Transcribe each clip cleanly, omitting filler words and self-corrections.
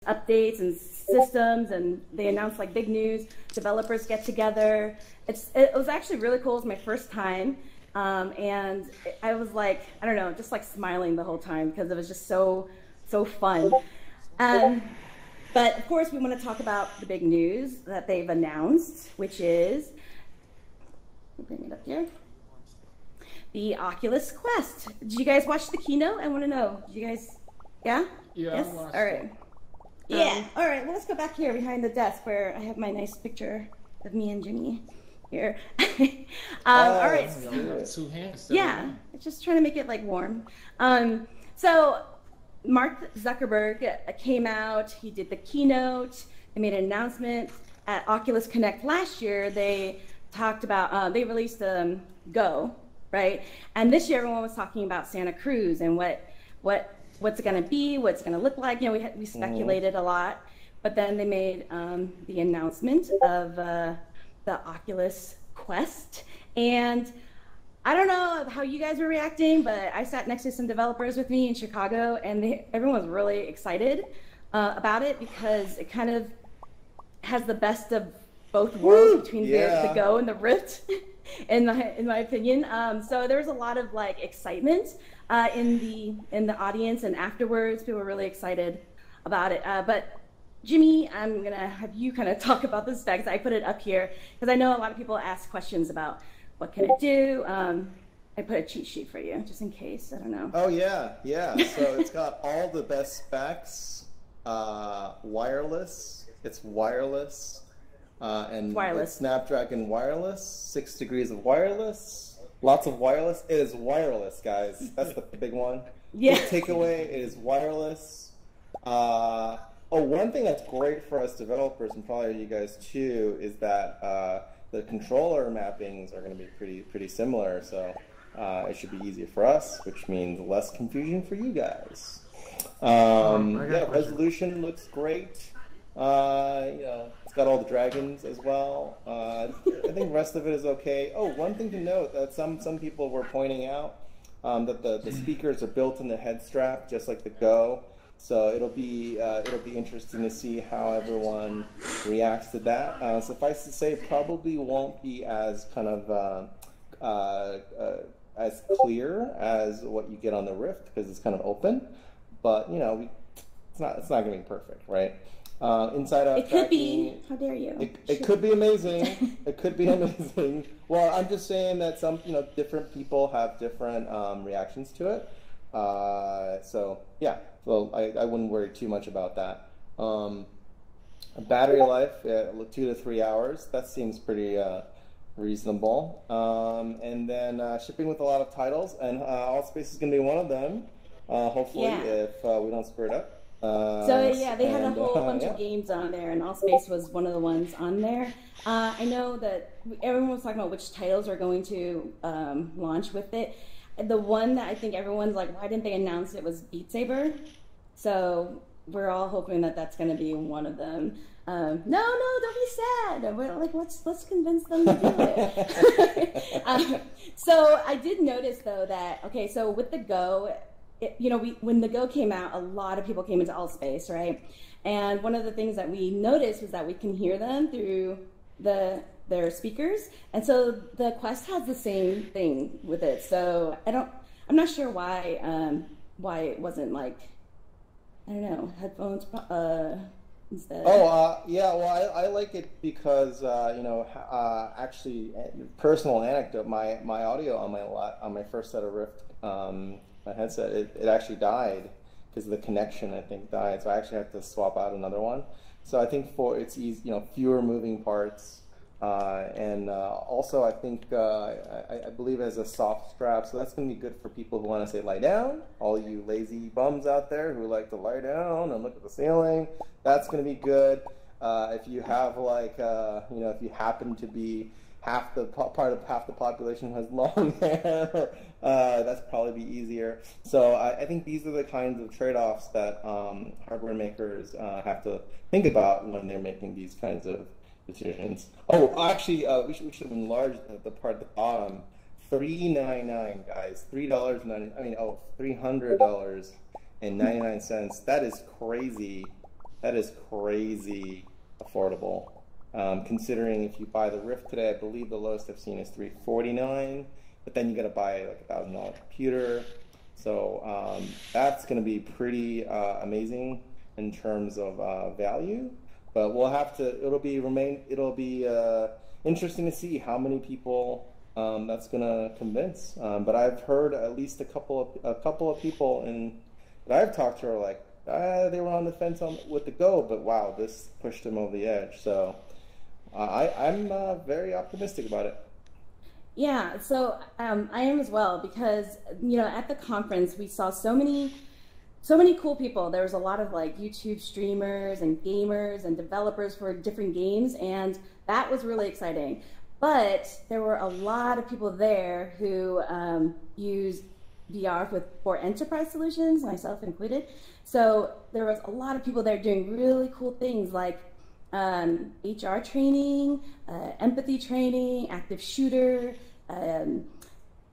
updates and systems, and they announce like big news. Developers get together. It was actually really cool. It was my first time, and I was like, I don't know, just like smiling the whole time because it was just so fun. But of course, we want to talk about the big news that they've announced, which is, bring it up here, the Oculus Quest. Did you guys watch the keynote? I want to know. Did you guys? Yeah. Yeah. Yes. All right. Yeah. All right. Well, let's go back here behind the desk where I have my nice picture of me and Jimmy here. All right. Two hands. Yeah. Just trying to make it like warm. So Mark Zuckerberg came out. He did the keynote. They made an announcement at Oculus Connect last year. They talked about they released Go, right? And this year everyone was talking about Santa Cruz and what's it going to be, what's it going to look like. You know, we speculated a lot, but then they made the announcement of the Oculus Quest. And I don't know how you guys were reacting, but I sat next to some developers with me in Chicago, and everyone was really excited about it because it kind of has the best of both worlds between the Go and the Rift, in my opinion. So there was a lot of like excitement in the audience, and afterwards people were really excited about it. But Jimmy, I'm gonna have you kind of talk about the specs. I put it up here because I know a lot of people ask questions about what can it do. I put a cheat sheet for you just in case. I don't know. Oh yeah. So it's got all the best specs. Wireless. It's wireless. And wireless. It's Snapdragon wireless. 6 degrees of wireless. Lots of wireless. It is wireless, guys. That's the big one. Yeah. Big takeaway. It is wireless. One thing that's great for us developers, and probably you guys too, is that the controller mappings are going to be pretty similar. So it should be easier for us, which means less confusion for you guys. Resolution looks great. It's got all the dragons as well. I think the rest of it is okay. Oh, one thing to note that some people were pointing out that the speakers are built in the head strap, just like the Go. So it'll be interesting to see how everyone reacts to that. Suffice to say, probably won't be as kind of as clear as what you get on the Rift because it's kind of open. But it's not going to be perfect, right? Inside out. It could be. How dare you? It could be amazing. It could be amazing. Well, I'm just saying that some different people have different reactions to it. So yeah. Well, I wouldn't worry too much about that. Battery life, 2 to 3 hours. That seems pretty reasonable. And then shipping with a lot of titles, and Allspace is going to be one of them. Hopefully, if we don't screw it up. They had a whole bunch of games on there, and Allspace was one of the ones on there. I know that everyone was talking about which titles are going to launch with it. The one that I think everyone's like, why didn't they announce it, was Beat Saber. So we're all hoping that that's going to be one of them. No, don't be sad. We're like, let's convince them to do it. So I did notice though that, okay, so with the Go, when the Go came out, a lot of people came into Allspace, right? And one of the things that we noticed was that we can hear them through their speakers, and so the Quest has the same thing with it. So I'm not sure why it wasn't like, I don't know, headphones instead. Well, I like it because actually, personal anecdote, my audio on my first set of Rift my headset, it actually died because the connection, I think, died. So I actually have to swap out another one. So I think it's easy, fewer moving parts. And also, I think I believe it has a soft strap, so that's going to be good for people who want to say lie down. All you lazy bums out there who like to lie down and look at the ceiling, that's going to be good. If you have if you happen to be half the population who has long hair, that's probably be easier. So I think these are the kinds of trade-offs that hardware makers have to think about when they're making these kinds of decisions. Oh, actually, we should have enlarged the part at the bottom. $3.99, guys. $3.99. $300.99. That is crazy. That is crazy affordable. Considering if you buy the Rift today, I believe the lowest I've seen is 349, but then you got to buy like $1,000 computer. So that's going to be pretty amazing in terms of value. But we'll have to. It'll be interesting to see how many people that's going to convince. But I've heard at least a couple of people that I've talked to are like they were on the fence with the Go, but wow, this pushed them over the edge. So I'm very optimistic about it. Yeah, so I am as well because at the conference we saw so many cool people. There was a lot of like YouTube streamers and gamers and developers for different games, and that was really exciting. But there were a lot of people there who use VR for enterprise solutions, myself included. So there was a lot of people there doing really cool things like HR training, empathy training, active shooter,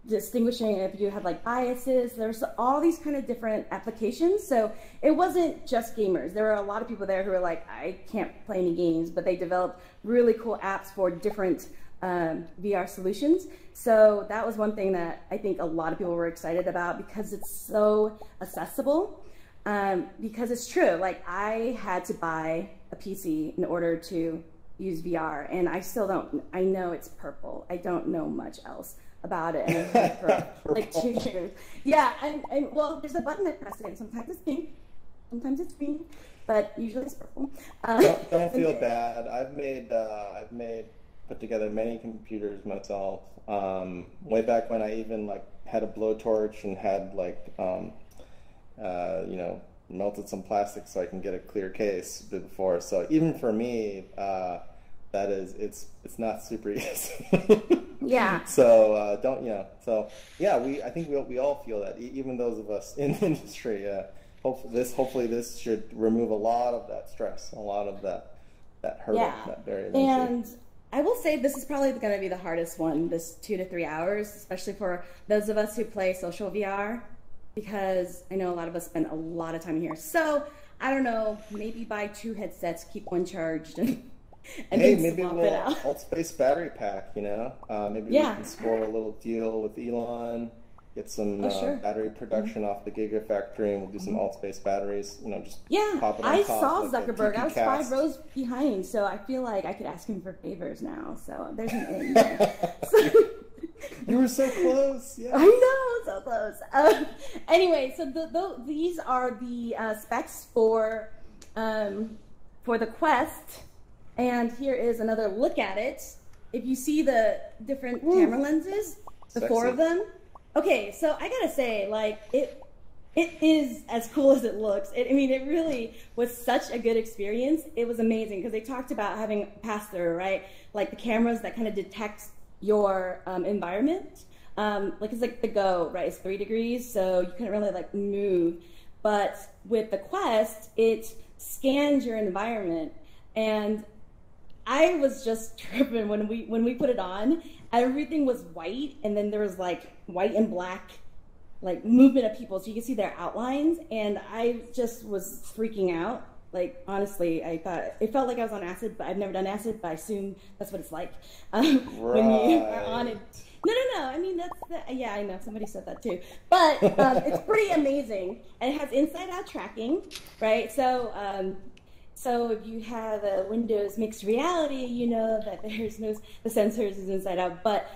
distinguishing if you have like biases. There's all these kind of different applications. So it wasn't just gamers. There were a lot of people there who were like, I can't play any games, but they developed really cool apps for different VR solutions. So that was one thing that I think a lot of people were excited about because it's so accessible. Because it's true, like I had to buy a PC in order to use VR, and I still don't. I know it's purple. I don't know much else about it. And I've had it for like 2 years. Yeah, and well, there's a button I press it. Sometimes it's pink, sometimes it's green, but usually it's purple. Don't feel bad. I've put together many computers myself. Way back when I even like had a blowtorch and had like melted some plastic so I can get a clear case before. So even for me, it's not super easy. Yeah. So I think we all feel that, even those of us in the industry. Hopefully this should remove a lot of that stress, a lot of that hurdle, that barrier. And I will say this is probably going to be the hardest one, this 2 to 3 hours, especially for those of us who play social VR. Because I know a lot of us spend a lot of time here. So I don't know, maybe buy 2 headsets, keep one charged, and maybe a little alt-space battery pack. Maybe we can score a little deal with Elon, get some battery production off the Gigafactory, and we'll do some alt-space batteries. Just pop it on I top saw like Zuckerberg. I was 5 rows behind, so I feel like I could ask him for favors now. So there's an end there. You were so close. Yeah. I know, so close. Anyway, so these are the specs for the Quest, and here is another look at it. If you see the different camera lenses, the 4 of them. Okay, so I gotta say, like it is as cool as it looks. It really was such a good experience. It was amazing because they talked about having pass-through, right? Like the cameras that kind of detect your environment. It's like the Go, right? It's 3 degrees, so you couldn't really like move. But with the Quest, it scans your environment, and I was just tripping when we put it on. Everything was white, and then there was like white and black, like movement of people, so you can see their outlines. And I just was freaking out. Like, honestly, I thought it felt like I was on acid, but I've never done acid, but I assume that's what it's like when you are on it. No. I mean, yeah, I know. Somebody said that too. But it's pretty amazing. And it has inside-out tracking, right? So if you have a Windows mixed reality, you know that the sensors is inside out. But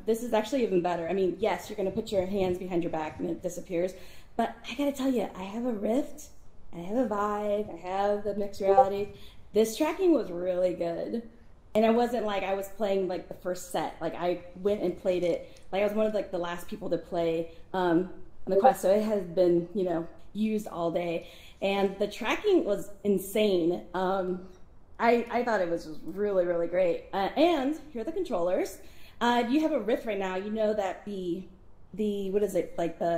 this is actually even better. I mean, yes, you're going to put your hands behind your back and it disappears. But I got to tell you, I have a Rift. I have a Vive, I have the mixed reality. This tracking was really good. And it wasn't like I was playing like the first set. Like I went and played it. Like I was one of like the last people to play on the Quest. So it has been, used all day. And the tracking was insane. I thought it was just really, really great. And here are the controllers. If you have a Rift right now, you know that the what is it? Like what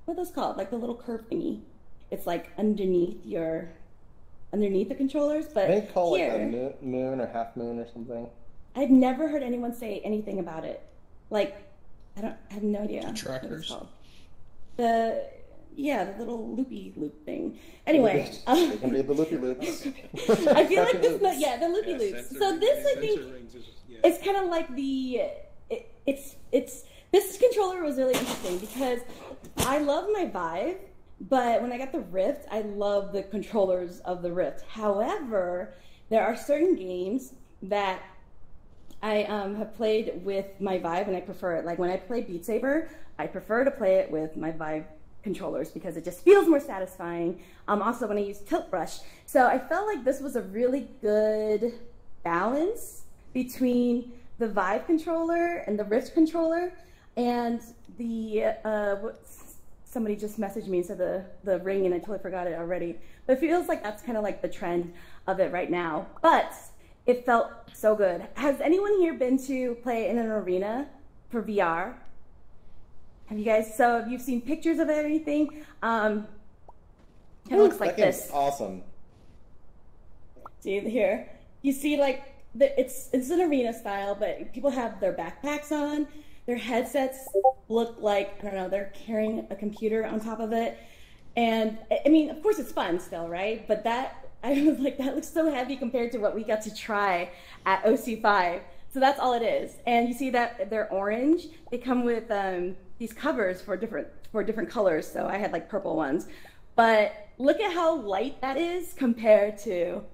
are those called? Like the little curve thingy. It's like underneath the controllers, but they call it a moon or half moon or something. I've never heard anyone say anything about it. Like I have no idea. The trackers. What it's called. yeah, the little loopy loop thing. Anyway, They can be the loopy loops. I feel like this, yeah, the loopy Yeah, loops. sensor So this, I sensor think, rings is, yeah. it's kind of like this controller was really interesting because I love my Vive, but when I got the Rift, I love the controllers of the Rift. However, there are certain games that I have played with my Vive and I prefer it. Like when I play Beat Saber, I prefer to play it with my Vive controllers because it just feels more satisfying. Also when I use Tilt Brush. So I felt like this was a really good balance between the Vive controller and the Rift controller. And somebody just messaged me and said the ring, and I totally forgot it already. But it feels like that's kind of like the trend of it right now. But it felt so good. Has anyone here been to play in an arena for VR? Have you guys? So have you seen pictures of it or anything? It looks like this. Awesome. See here. You see, like it's an arena style, but people have their backpacks on. Their headsets look like, I don't know, they're carrying a computer on top of it. And I mean, of course it's fun still, right? But I was like, that looks so heavy compared to what we got to try at OC5. So that's all it is. And you see that they're orange. They come with these covers for different colors. So I had like purple ones. But look at how light that is compared to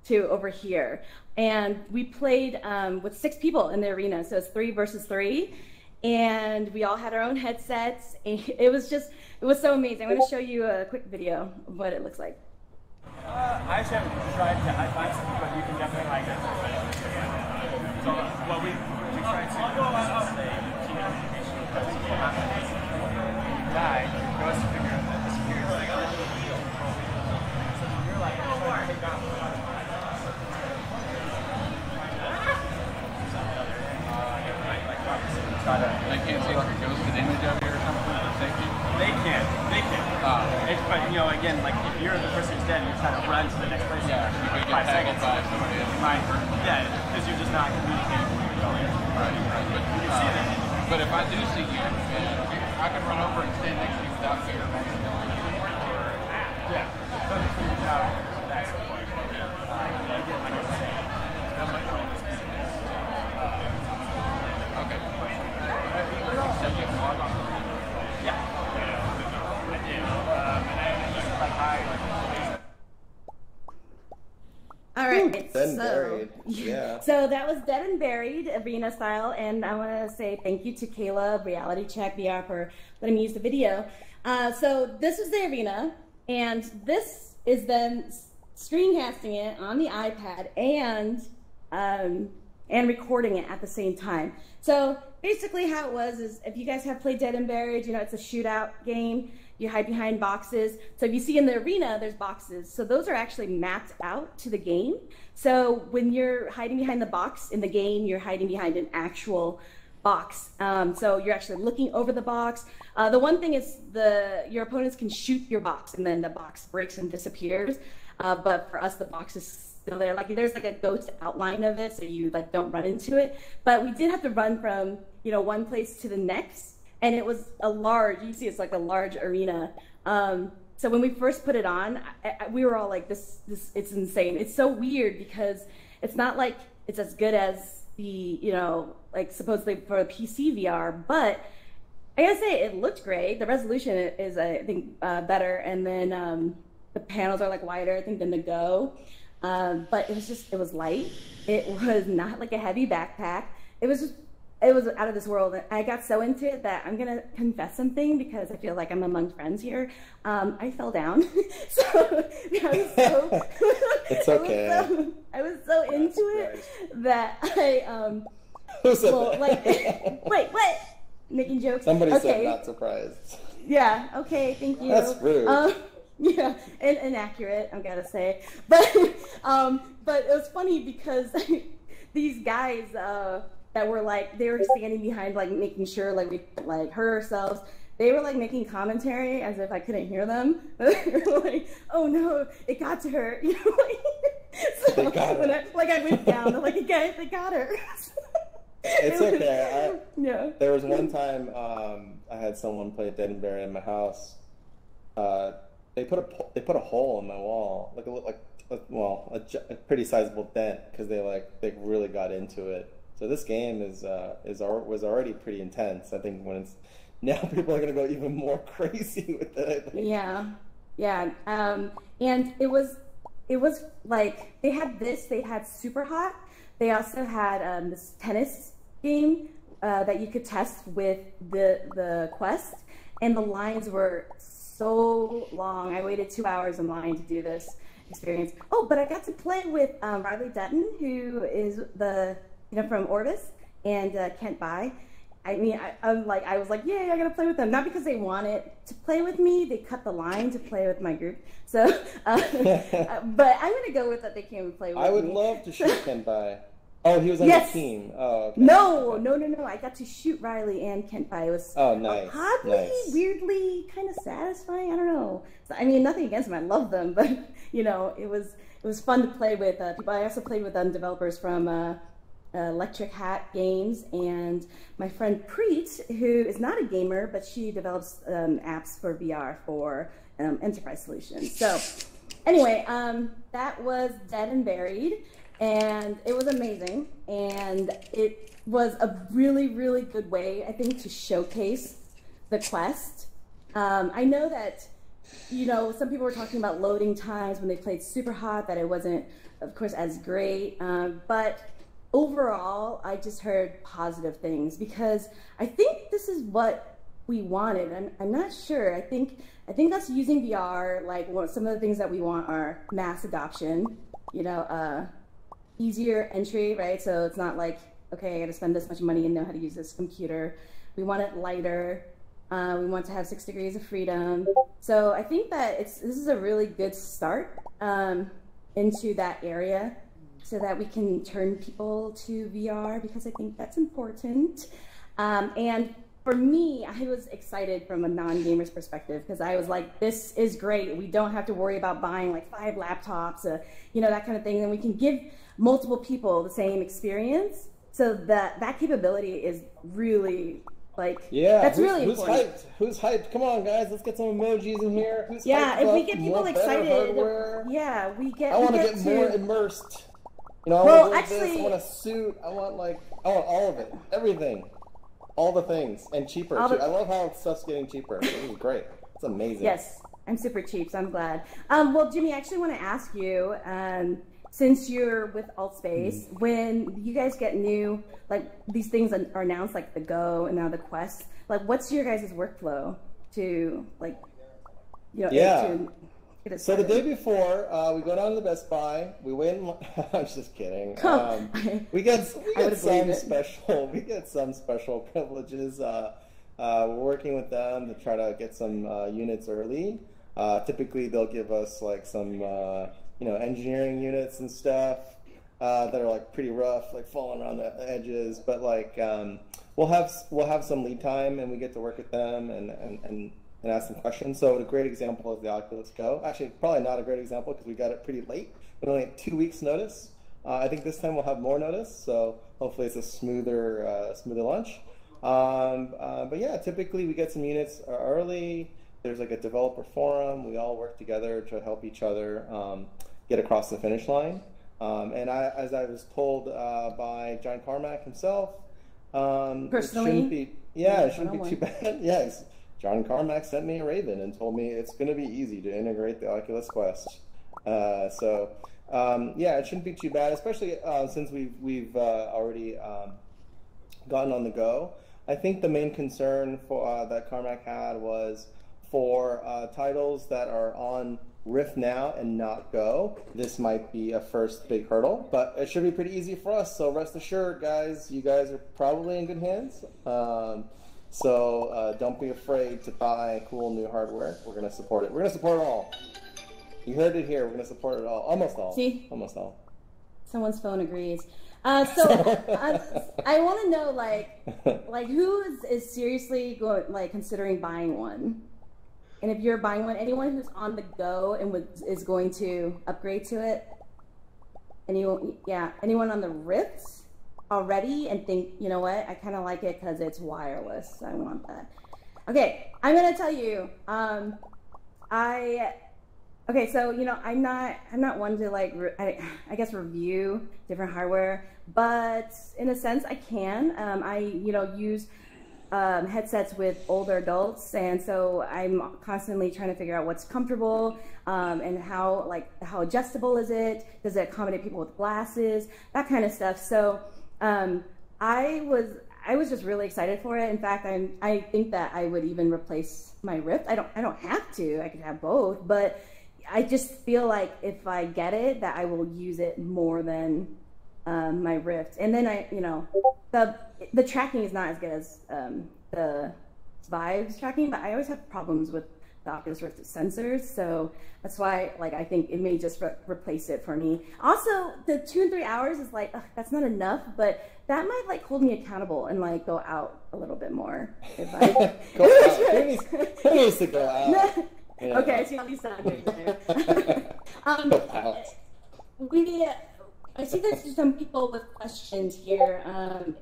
over here. And we played with 6 people in the arena, so it's 3 versus 3, and we all had our own headsets. And it was so amazing. I'm going to show you a quick video of what it looks like. I actually haven't tried to high five something, but you can definitely like it. So, well, we tried to die. Go us to figure out that this here is like a little deal. So you're like, oh, take down. They can't see like a ghosted image of you or something for safety? They can. But you know, again, like if you're the person who's dead and you're trying to run to the next place, Yeah, you could get tackled by somebody else. you might, yeah, because you're just not communicating where you're going. Right. But you can see that. But if I do see you, I can run over and stand next to you without fear. Yeah. So it's figured out that's important. Again, like I was saying, that's like Okay. so you can log on. Yeah. I did. And I just like hi. All right. Dead and Buried. Yeah. So that was Dead and Buried, arena style, and I want to say thank you to Kayla, Reality Check VR, for letting me use the video. So this is the arena, and this is then screencasting it on the iPad and recording it at the same time. So basically how it was is, if you guys have played Dead and Buried, you know, it's a shootout game. You hide behind boxes. So if you see in the arena, there's boxes. So those are actually mapped out to the game. So when you're hiding behind the box in the game, you're hiding behind an actual box. So you're actually looking over the box. The one thing is your opponents can shoot your box and then the box breaks and disappears. But for us, the box is still there. Like there's like a ghost outline of it, so you like don't run into it. But we did have to run from, you know, one place to the next. And it was a large, you see it's like a large arena. So when we first put it on, we were all like, this, it's insane. It's so weird because it's not like it's as good as the, you know, like supposedly for a PC VR, but I gotta say it looked great. The resolution is, I think, better. And then the panels are like wider, I think, than the Go. But it was light. It was not like a heavy backpack. It was out of this world. I got so into it that I'm gonna confess something because I feel like I'm among friends here. I fell down. So I was so It's okay. I was so into it that I Who said well, that? like wait, what? Making jokes? Somebody okay. said not surprised. Yeah, okay, thank you. That's rude. Yeah, and inaccurate, I gotta say. But it was funny because these guys that were like, they were standing behind, like making sure like we like hurt ourselves. They were like making commentary as if I couldn't hear them. They were like, oh no, it got to her. You know, so They got her. when I went down, they're like, guys, they got her. It's okay. Yeah. There was one time I had someone play Dead and Buried in my house, they put a hole in my wall, a pretty sizable dent because they really got into it. So this game was already pretty intense. I think when it's now people are gonna go even more crazy with it. I think. Yeah, yeah. And it was like they had Super Hot. They also had this tennis game that you could test with the Quest, and the lines were so long. I waited 2 hours in line to do this experience. Oh, but I got to play with Riley Dutton, who is from Orbis, and Kent Bai. I mean, I was like, yay, I gotta play with them. Not because they wanted to play with me, they cut the line to play with my group. So, but I'm gonna go with that they came and play with me. I would love to shoot Kent Bai. Oh, he was on Yes. the team. Oh, okay. No. I got to shoot Riley and Kent Bai. It was nice. oddly, Nice. weirdly kind of satisfying. I don't know. So, I mean, nothing against them. I love them, but it was fun to play with people. I also played with developers from Electric Hat Games, and my friend Preet, who is not a gamer, but she develops apps for VR for enterprise solutions. So anyway, that was Dead and Buried, and it was amazing, and it was a really, really good way, I think, to showcase the Quest. I know that some people were talking about loading times when they played Super Hot, that it wasn't, of course, as great, but overall, I just heard positive things because I think this is what we wanted. I'm not sure. I think us using VR, like some of the things that we want are mass adoption, easier entry, right? So it's not like, okay, I got to spend this much money and know how to use this computer. We want it lighter. We want to have 6 degrees of freedom. So I think that this is a really good start into that area, so that we can turn people to VR, because I think that's important. And for me, I was excited from a non-gamer's perspective, because I was like, this is great. We don't have to worry about buying like 5 laptops, that kind of thing. And we can give multiple people the same experience. So that capability is really that's really important. Who's hyped? Come on, guys, let's get some emojis in here. Who's hyped if we about get people excited, I want to get more immersed. I Well, want actually, this, I want a suit, I want all of it, everything, all the things, and cheaper. I love how stuff's getting cheaper. This is great. It's amazing. Yes, I'm super cheap, so I'm glad. Well, Jimmy, I actually want to ask you, since you're with AltSpace, when you guys get new, these things are announced, like the Go and now the Quest, what's your guys' workflow to, So the day before, we go down to the Best Buy. We wait. I'm just kidding. We get some special privileges. We're working with them to try to get some units early. Typically, they'll give us some engineering units and stuff that are pretty rough, falling around the edges. But we'll have some lead time, and we get to work with them and ask some questions. So a great example is the Oculus Go. Actually, probably not a great example because we got it pretty late. We only had 2 weeks notice. I think this time we'll have more notice, so hopefully it's a smoother launch. But yeah, typically we get some units early. There's a developer forum. We all work together to help each other get across the finish line. And as I was told by John Carmack himself, personally, it shouldn't be too bad. Yes. John Carmack sent me a Raven and told me it's going to be easy to integrate the Oculus Quest. It shouldn't be too bad, especially since we've already gotten on the Go. I think the main concern that Carmack had was for titles that are on Rift now and not Go. This might be a first big hurdle, but it should be pretty easy for us. So rest assured, guys, you guys are probably in good hands. So don't be afraid to buy cool new hardware. We're going to support it. We're going to support it all. You heard it here. We're going to support it all. Almost all. See? Almost all. Someone's phone agrees. I want to know, who is seriously considering buying one? And if you're buying one, anyone who's on the Go and is going to upgrade to it? Anyone on the Rift already and think, you know what, I kind of like it because it's wireless. I want that. Okay, I'm going to tell you, Okay, so I'm not one to like I guess review different hardware, but in a sense I can. I use headsets with older adults, and so I'm constantly trying to figure out what's comfortable, and how adjustable is it? Does it accommodate people with glasses? That kind of stuff. So I was just really excited for it. In fact, I think that I would even replace my Rift. I don't have to. I could have both, but I just feel like if I get it, that I will use it more than my Rift. And then the tracking is not as good as the Vive's tracking, but I always have problems with the Oculus Rift sensors, so that's why I think it may just replace it for me. Also, the 2 and 3 hours is that's not enough, but that might hold me accountable and go out a little bit more. If I go out. Who needs to go out? Yeah. Okay, I see all these sound there. I see there's some people with questions here,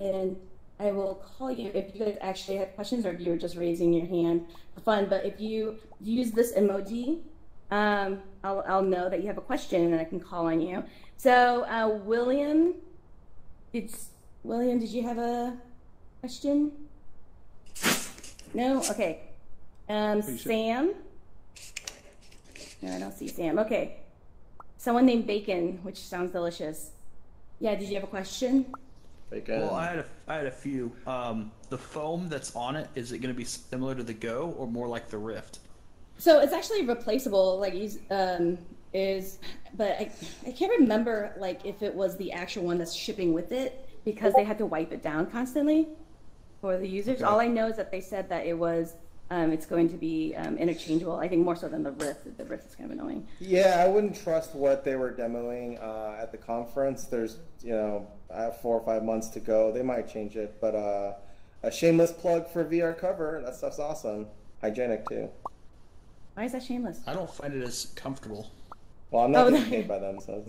and I will call you if you guys actually have questions or if you're just raising your hand for fun. But if you use this emoji, I'll know that you have a question and I can call on you. So William, did you have a question? No? Okay. Sam? No, I don't see Sam. Okay. Someone named Bacon, which sounds delicious. Yeah, did you have a question? Bacon. Well, I had a few. The foam that's on it, is it going to be similar to the Go or more like the Rift? So it's actually replaceable, but I can't remember if it was the actual one that's shipping with it, because they had to wipe it down constantly for the users. Okay. All I know is that they said that it was it's going to be interchangeable. I think more so than the Rift. The Rift is kind of annoying. Yeah, I wouldn't trust what they were demoing at the conference. There's, I have 4 or 5 months to go. They might change it, but a shameless plug for VR cover. That stuff's awesome. Hygienic too. Why is that shameless? I don't find it as comfortable. Well, I'm not getting paid by them, so.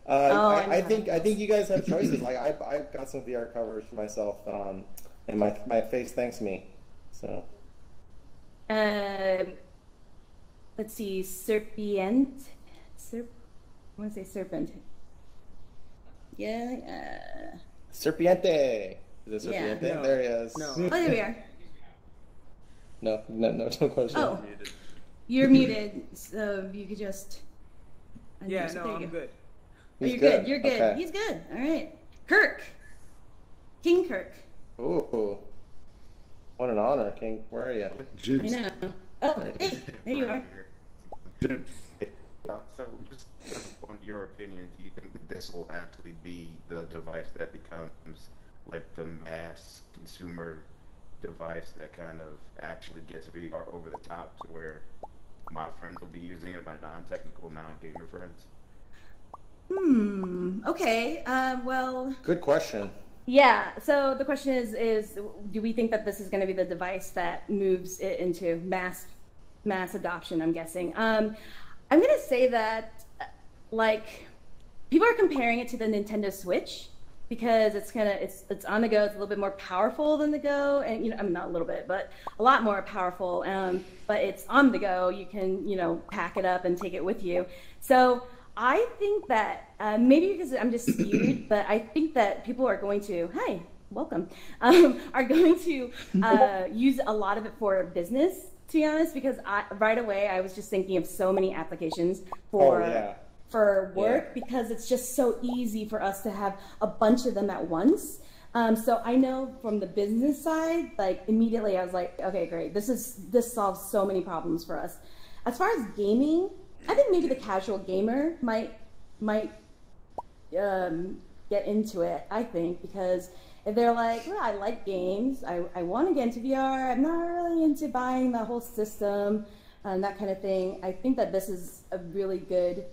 I think you guys have choices. I've got some VR covers for myself, and my face thanks me. So. Let's see, Serpient. I want to say Serpent. Yeah. Serpiente. Is it Serpiente? Yeah. No. There he is. No. Oh, there we are. No question. Oh, you're muted, so you could just. Yeah, no, I'm good. You're good. You're good. Okay. He's good. All right. Kirk. King Kirk. Ooh. What an honor, King. Where are you? I know. Oh, hey, there you are. So, just on your opinion, do you think that this will actually be the device that becomes the mass consumer device that kind of actually gets VR over the top to where my friends will be using it, my non-technical, non-gamer friends? Okay. Well. Good question. Yeah. So the question is do we think that this is going to be the device that moves it into mass adoption? I'm guessing. I'm going to say that people are comparing it to the Nintendo Switch because it's on the go. It's a little bit more powerful than the Go, and I mean, not a little bit, but a lot more powerful. But it's on the go. You can pack it up and take it with you. So I think that maybe because I'm just skewed, but I think that people are going to, hi, welcome, are going to use a lot of it for business, to be honest, because right away I was just thinking of so many applications for work because it's just so easy for us to have a bunch of them at once. So I know from the business side, immediately I was like, okay, great. This solves so many problems for us. As far as gaming, I think maybe the casual gamer might get into it, I think, because if they're like, well, I like games, I want to get into VR, I'm not really into buying the whole system and that kind of thing, I think that this is a really good,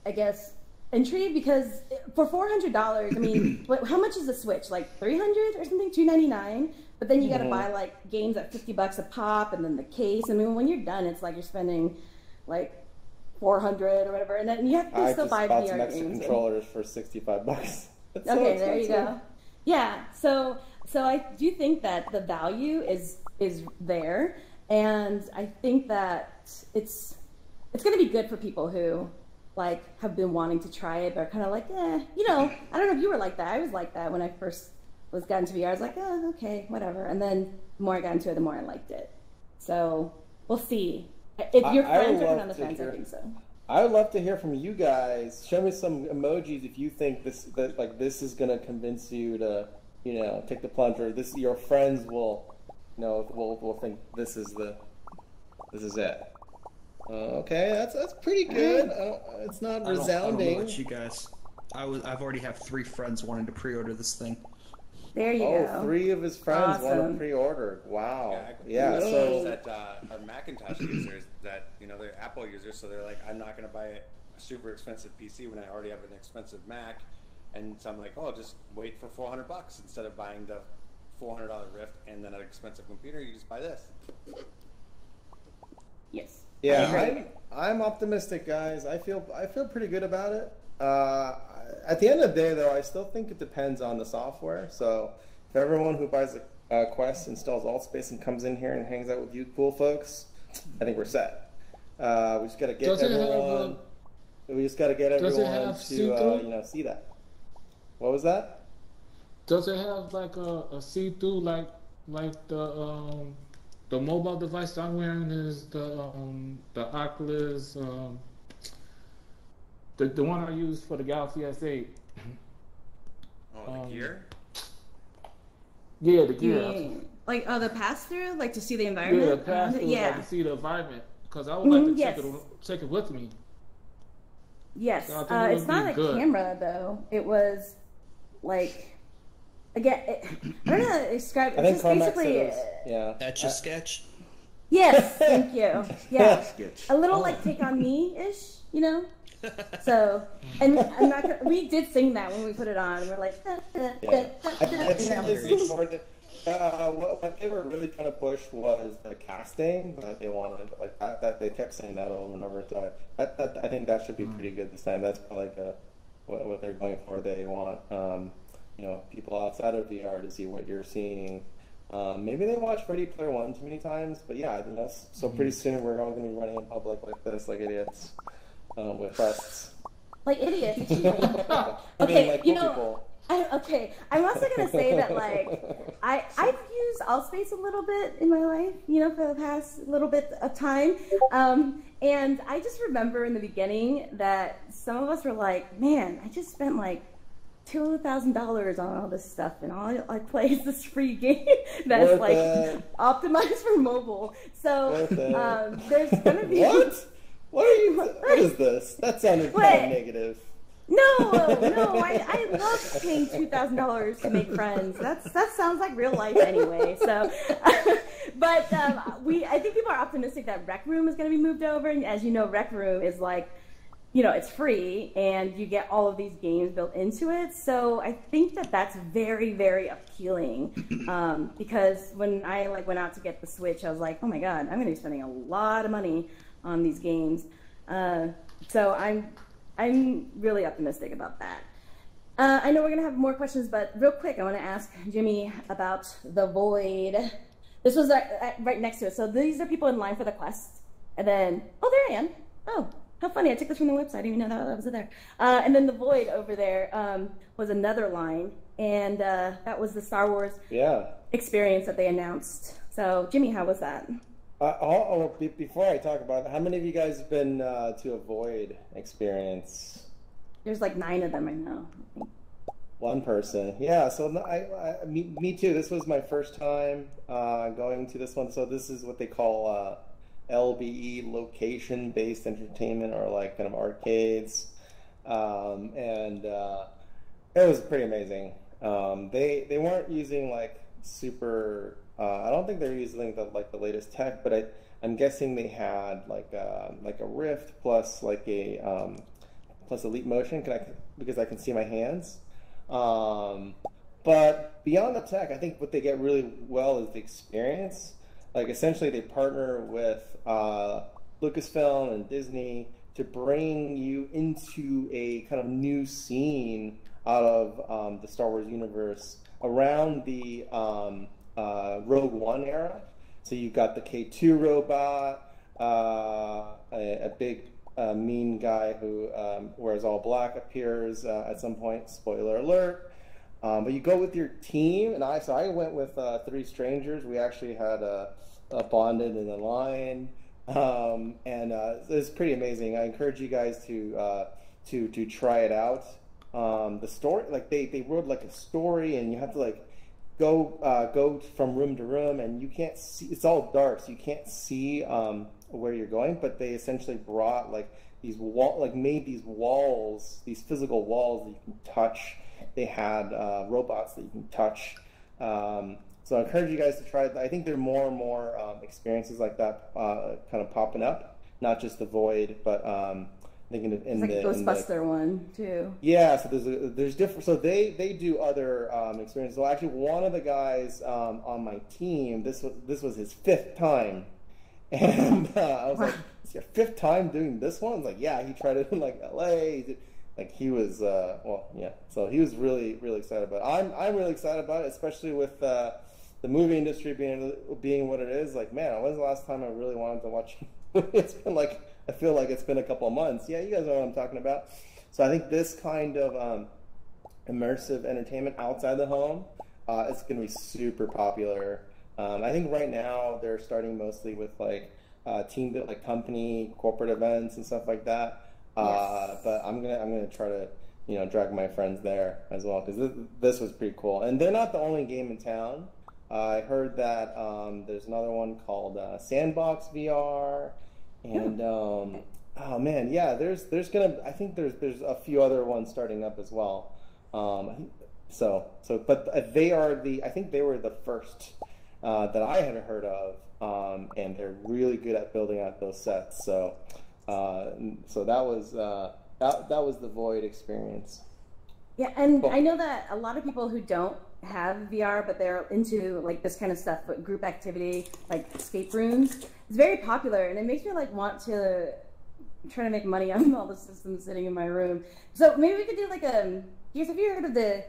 I guess, entry, because for $400, I mean, how much is the Switch? $300 or something, $299? But then you got to buy games at $50 a pop, and then the case. I mean, when you're done, it's like you're spending $400 or whatever, and then you have to still buy VR some games. Controllers for $65. Okay, there you go. Yeah, so I do think that the value is there, And I think that it's going to be good for people who like have been wanting to try it, but are kind of like, you know, I don't know if you were like that. I was like that when I first got into VR. I was like, oh, okay, whatever. And then the more I got into it, the more I liked it. So we'll see. If your friends are on the fence, I think so. I would love to hear from you guys. Show me some emojis if you think this is going to convince you to, you know, take the plunge, or this your friends will, you know, will think this is it. Okay, that's pretty good. It's not resounding. I don't know about you guys. I've already have 3 friends wanting to pre-order this thing. There you go. 3 of his friends want to pre-order. Wow. Yeah. So that are Macintosh users that, you know, they're Apple users, so they're like, I'm not going to buy a super expensive PC when I already have an expensive Mac, and so I'm like, oh, just wait for $400 instead of buying the $400 Rift and then an expensive computer. You just buy this. Yes. Yeah, I'm optimistic, guys. I feel pretty good about it. At the end of the day, though, I still think it depends on the software. So if everyone who buys a Quest installs AltSpace and comes in here and hangs out with you cool folks, I think we're set. We just got to get everyone. We just got to get everyone to you know, see that. What was that? Does it have like a see-through like the mobile device I'm wearing is the Oculus, the one I use for the Galaxy S8. Oh, the Gear? Yeah, the Gear. Yeah. Like the pass through, like to see the environment. Yeah, the pass through, yeah. like to see the environment, because I would like to check it with me. Yes, So it's not a camera though. It was like. Again, I don't know how to describe it. It's just basically, Etch a sketch. Yes, thank you. Yeah, a little like Take on Me-ish, you know. So, and I'm not gonna, we did sing that when we put it on. And we're like, what they were really trying to push was the casting that they wanted, like that they kept saying that over and over. So I think that should be pretty good this time. That's probably like what they're going for. They want. You know, people outside of VR to see what you're seeing. Maybe they watch Ready Player One too many times, but yeah, I think that's so. Pretty soon we're all going to be running in public like this, like idiots, with Quests. like idiots. Okay, like you know. people. I'm also gonna say that like I've used AltSpace a little bit in my life, you know, for the past little bit of time, and I just remember in the beginning that some of us were like, man, I just spent like $2,000 on all this stuff, and all I play is this free game that's Worth like it. optimized for mobile. So there's gonna be What is this? That sounded kind of negative. No, I love paying $2,000 to make friends. That sounds like real life anyway. So, but I think people are optimistic that Rec Room is going to be moved over, and as you know, Rec Room is like, you know, it's free and you get all of these games built into it. So I think that that's very, very appealing, because when I went out to get the Switch, I was like, oh my God, I'm going to be spending a lot of money on these games. So I'm really optimistic about that. I know we're going to have more questions, but real quick, I want to ask Jimmy about the Void. This was right next to it. So these are people in line for the Quest. And then, oh, there I am. Oh. How funny, I took this from the website, I didn't even know that was there. And then the Void over there was another line, and that was the Star Wars experience that they announced. So, Jimmy, how was that? Before I talk about it, how many of you guys have been to a Void experience? There's like 9 of them right now. One person. Yeah, so me too. This was my first time going to this one. So this is what they call LBE, location-based entertainment, or like kind of arcades, and it was pretty amazing. They weren't using like super. I don't think they're using the latest tech, but I'm guessing they had like a Rift plus like a plus Elite Motion, because I can see my hands. But beyond the tech, I think what they get really well is the experience. Like essentially, they partner with Lucasfilm and Disney to bring you into a kind of new scene out of the Star Wars universe around the Rogue One era. So you got the K2 robot, a big mean guy who wears all black appears at some point. Spoiler alert. But you go with your team, and I went with 3 strangers. We actually had a bonded in the line, and it's pretty amazing. I encourage you guys to try it out. The story, like they wrote like a story, and you have to like go from room to room, and you can't see. It's all dark, so you can't see where you're going. But they essentially brought like made these walls, these physical walls that you can touch. They had robots that you can touch. So I encourage you guys to try it. I think there are more and more experiences like that kind of popping up. Not just the Void, but I think in the Ghostbuster one too. Yeah, so there's different. So they do other experiences. So actually, one of the guys on my team, this was his 5th time, and I was like, "It's your 5th time doing this one?" I was like, "Yeah." He tried it in like LA. He was So he was really really excited about it. I'm really excited about it, especially with the movie industry being what it is. Like, man, when's the last time I really wanted to watch? It's been like, I feel like it's been a couple of months. Yeah, you guys know what I'm talking about. So I think this kind of immersive entertainment outside the home is going to be super popular. I think right now they're starting mostly with like team like company corporate events and stuff like that. Yes. But I'm gonna try to drag my friends there as well, because this was pretty cool. And they're not the only game in town. I heard that there's another one called Sandbox VR, and oh man, yeah, there's I think there's a few other ones starting up as well. But they are I think they were the first that I had heard of, and they're really good at building out those sets. So that was the Void experience. Yeah, and cool. I know that a lot of people who don't have VR, but they're into like this kind of stuff, but group activity, like escape rooms, it's very popular, and it makes me like want to try to make money on all the systems sitting in my room. So maybe we could do like have you heard of the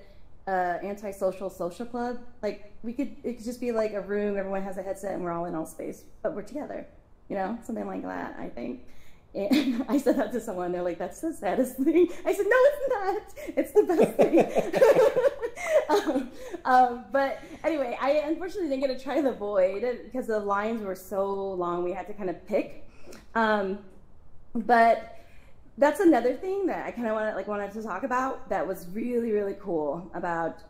Antisocial Social Club? Like it could just be like a room, everyone has a headset, and we're all in all space, but we're together. Something like that, I think. And I said that to someone, they're like, "That's the saddest thing." I said, "No, it's not. It's the best thing." But anyway, I unfortunately didn't get to try the Void because the lines were so long. We had to kind of pick. But that's another thing that I kind of wanted to talk about that was really, really cool about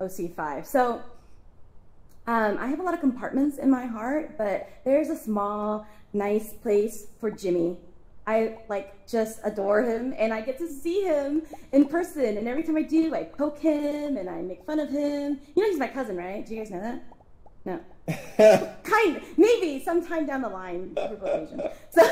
OC5. So I have a lot of compartments in my heart, but there's a small, nice place for Jimmy. I just adore him, and I get to see him in person, and every time I do, I poke him and I make fun of him. He's my cousin, right? Do you guys know that? No. Maybe sometime down the line, So,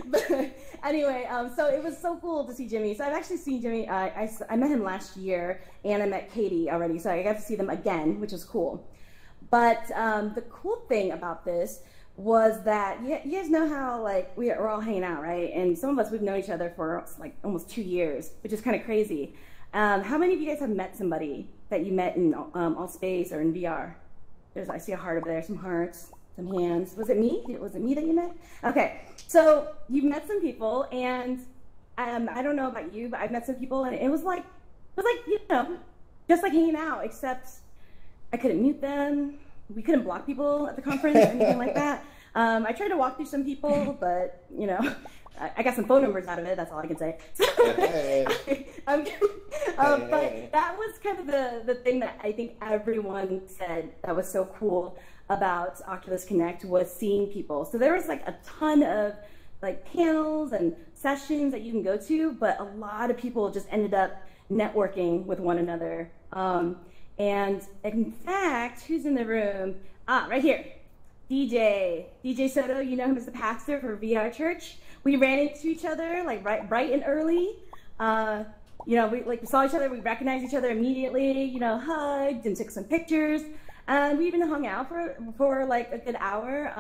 but anyway, so it was so cool to see Jimmy. So I've actually seen Jimmy. I met him last year, and I met Katie already, so I got to see them again, which was cool. But the cool thing about this was that you guys know how we're all hanging out, right? And some of us, we've known each other for almost 2 years, which is kind of crazy. How many of you guys have met somebody that you met in All Space or in VR? I see a heart over there, some hearts, some hands. Was it me? Was it me that you met? Okay, so you met some people, and I don't know about you, but I've met some people, and it was like just like hanging out, except I couldn't mute them. We couldn't block people at the conference or anything like that. I tried to walk through some people, but I got some phone numbers out of it. That's all I can say. But that was kind of the thing that I think everyone said that was so cool about Oculus Connect was seeing people. So there was a ton of panels and sessions that you can go to, but a lot of people just ended up networking with one another. And in fact, who's in the room? Right here. DJ Soto, you know him as the pastor for VR Church. We ran into each other bright and early. We saw each other, we recognized each other immediately, hugged and took some pictures. And we even hung out for a good hour.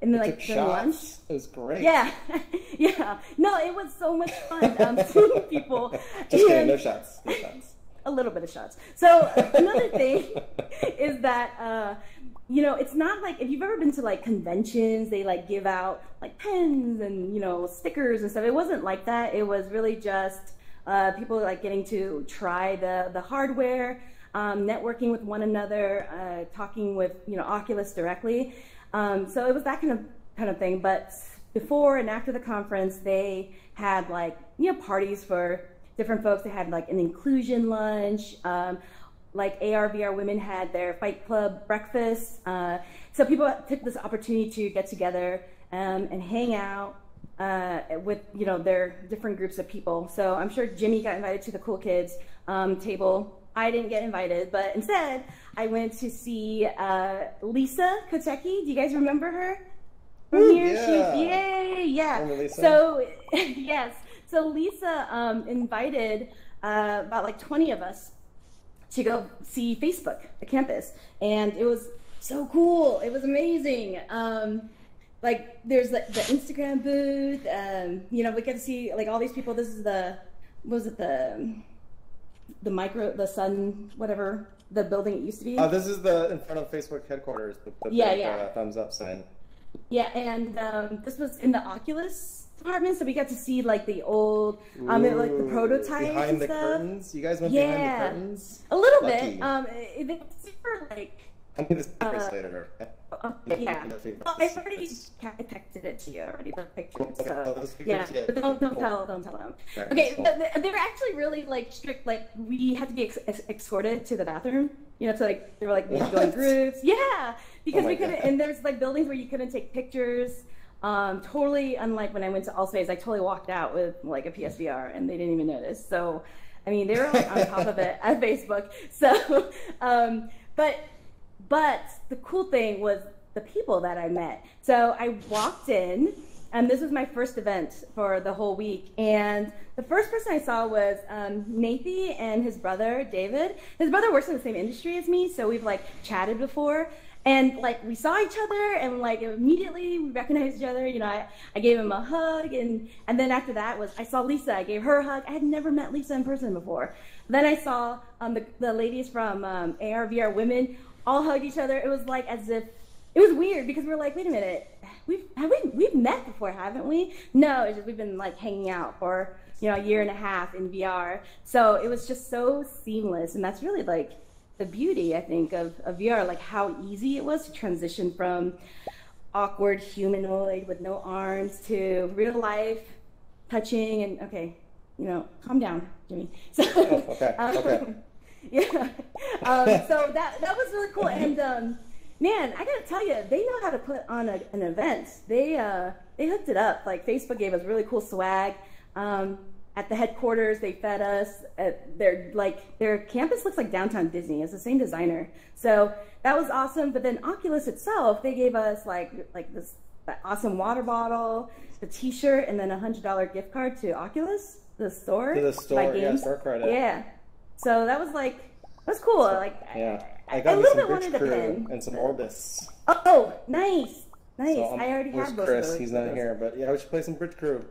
And then during lunch. It was great. Yeah. Yeah. No, it was so much fun seeing people. Just kidding, no shots. No shots. A little bit of shots. So another thing is that you know, it's not like, if you've ever been to like conventions, they like give out like pens and, you know, stickers and stuff. It wasn't like that. It was really just people like getting to try the hardware, networking with one another, talking with, you know, Oculus directly. So it was that kind of thing. But before and after the conference, they had like, you know, parties for different folks. They had like an inclusion lunch. Like AR, VR women had their Fight Club breakfast. So people took this opportunity to get together and hang out with, you know, their different groups of people. So I'm sure Jimmy got invited to the Cool Kids table. I didn't get invited, but instead I went to see Lisa Kotecki. Do you guys remember her from here? Yeah. Yeah. Lisa? So yes. So Lisa invited about like 20 of us to go see Facebook at campus, and it was so cool. It was amazing. Like there's the Instagram booth. You know, we get to see like all these people. This is the Sun, whatever the building it used to be. This is in front of Facebook headquarters. The big thumbs up sign. Yeah, and this was in the Oculus department, so we got to see like the old, like the prototypes behind and the stuff. curtains. You guys went behind the curtains. A little Lucky. bit. They were super like. I'll need this later. Yeah. Well, I've already texted it to you already, the pictures. So, yeah, but don't tell them. Okay, they were actually really like strict. Like we had to be escorted to the bathroom. You know, so like they were like we had to go in groups. Yeah, because we couldn't. And there's like buildings where you couldn't take pictures. Totally unlike when I went to Allspace, I totally walked out with like a PSVR and they didn't even notice. So, I mean, they were like on top of it at Facebook. So, but the cool thing was the people that I met. So I walked in, and this was my first event for the whole week. And the first person I saw was Nathy and his brother, David. His brother works in the same industry as me, so we've like chatted before. And like we saw each other, and like immediately we recognized each other. You know, I gave him a hug, and then after that I saw Lisa. I gave her a hug. I had never met Lisa in person before. Then I saw the ladies from AR VR Women all hug each other. It was like as if it was weird because we were like, wait a minute, we've met before, haven't we? No, it's just we've been like hanging out for, you know, a year and a half in VR. So it was just so seamless, and that's really like the beauty, I think, of VR, like how easy it was to transition from awkward humanoid with no arms to real life touching and, okay, you know, calm down, Jimmy. So, okay. Yeah. So that was really cool. And man, I gotta tell you, they know how to put on an event. They hooked it up. Like Facebook gave us really cool swag. At the headquarters, they fed us. Their campus looks like downtown Disney. It's the same designer, so that was awesome. But then Oculus itself, they gave us like this awesome water bottle, the T-shirt, and then $100 gift card to Oculus, the store. To the store, games. store credit. Yeah, so that was cool. Like I got a me little some bit Bridge wanted a Crew pen. and some Orbis. Oh, nice. So I already have both Chris? of those. He's not here, but yeah, we should play some Bridge Crew.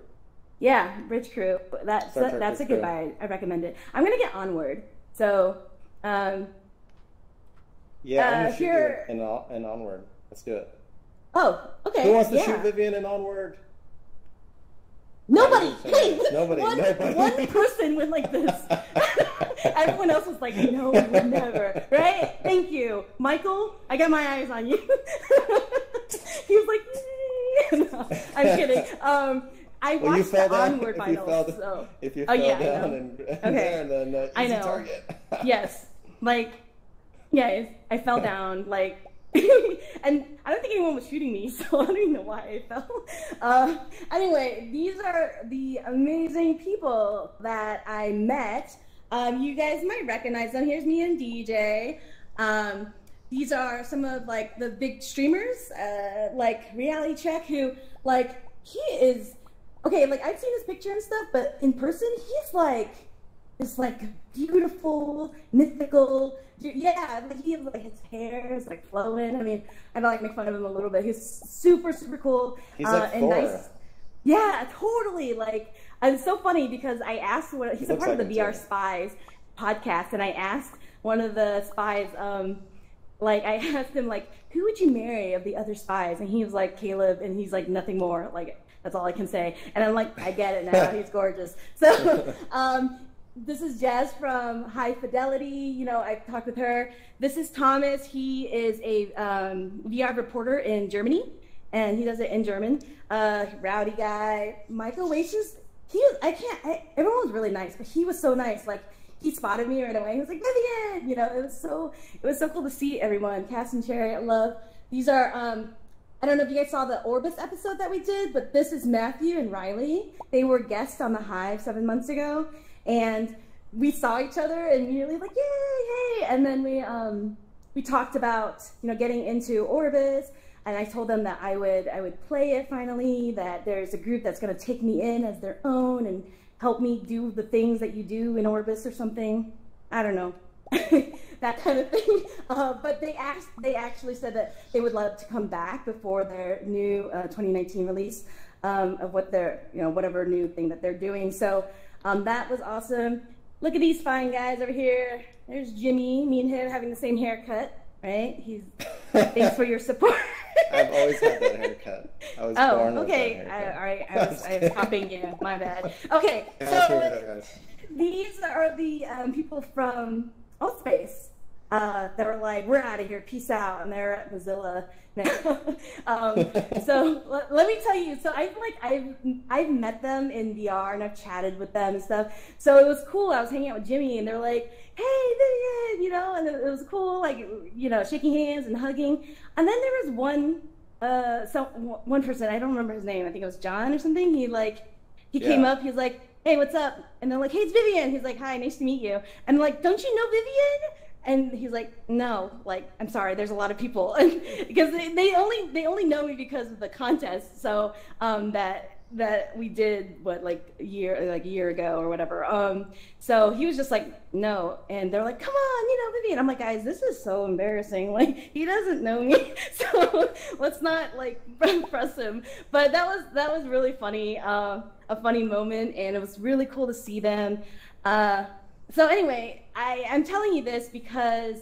Yeah, Bridge Crew. That's a good buy. I recommend it. I'm gonna get Onward. So, yeah, I'm gonna shoot here in Onward. Let's do it. Oh, okay. Who wants to shoot Vivian in Onward? Nobody. Hey, nobody. One person went like this. Everyone else was like, no, we would never. Right? Thank you, Michael. I got my eyes on you. He was like, no, I'm kidding. I watched the Onward finals. If you fell down and then I know. Target. Yes, I fell down and I don't think anyone was shooting me, so I don't even know why I fell. Anyway, these are the amazing people that I met. You guys might recognize them. Here's me and DJ. These are some of the big streamers, like Reality Check, who he is. Okay, I've seen his picture and stuff, but in person, he's this beautiful, mythical. Yeah, he has his hair is flowing. I mean, I make fun of him a little bit. He's super, super cool. He's like and Thor. nice. Yeah, totally. And it's so funny because I asked he's a part of the VR Spies podcast, and I asked one of the spies, like I asked him like, who would you marry of the other spies? And he was like, Caleb, and he's like, nothing more. Like, that's all I can say. And I'm like, I get it now. He's gorgeous. So this is Jess from High Fidelity. You know, I talked with her. This is Thomas. He is a VR reporter in Germany, and he does it in German. Rowdy guy. Michael Oasis. Everyone was really nice, but he was so nice. Like, he spotted me right away. He was like, Vivian! You know, it was so cool to see everyone. Cass and Cherry, I love. These are, I don't know if you guys saw the Orbis episode that we did, but this is Matthew and Riley. They were guests on the Hive 7 months ago. And we saw each other and immediately like, yay, yay. And then we talked about, you know, getting into Orbis. And I told them that I would play it finally, that there's a group that's going to take me in as their own and help me do the things that you do in Orbis or something. I don't know. That kind of thing. But they actually said that they would love to come back before their new 2019 release of what their, you know, whatever new thing that they're doing. So that was awesome. Look at these fine guys over here. There's Jimmy, me and him having the same haircut, right? Thanks for your support. I've always had that haircut. I was born with that haircut. All right. I was copying you. My bad. Okay, so these are the people from Allspace that were like, we're out of here, peace out, and they're at Mozilla now. So let me tell you, so I feel like I've met them in VR and I've chatted with them and stuff. So it was cool. I was hanging out with Jimmy and they're like, hey, Vivian, you know, and it was cool, like, you know, shaking hands and hugging. And then there was one person, I don't remember his name, I think it was John or something. He came up, he was like, hey, what's up? And they're like, hey, it's Vivian. He's like, hi, nice to meet you. And I'm like, don't you know Vivian? And he's like, no, like, I'm sorry, there's a lot of people. Because they only know me because of the contest. So that we did a year ago or whatever. So he was just like, no. And they're like, come on, you know, Vivian. I'm like, guys, this is so embarrassing. Like, he doesn't know me. So let's not like press him. But that was really funny, a funny moment, and it was really cool to see them. So anyway, I'm telling you this because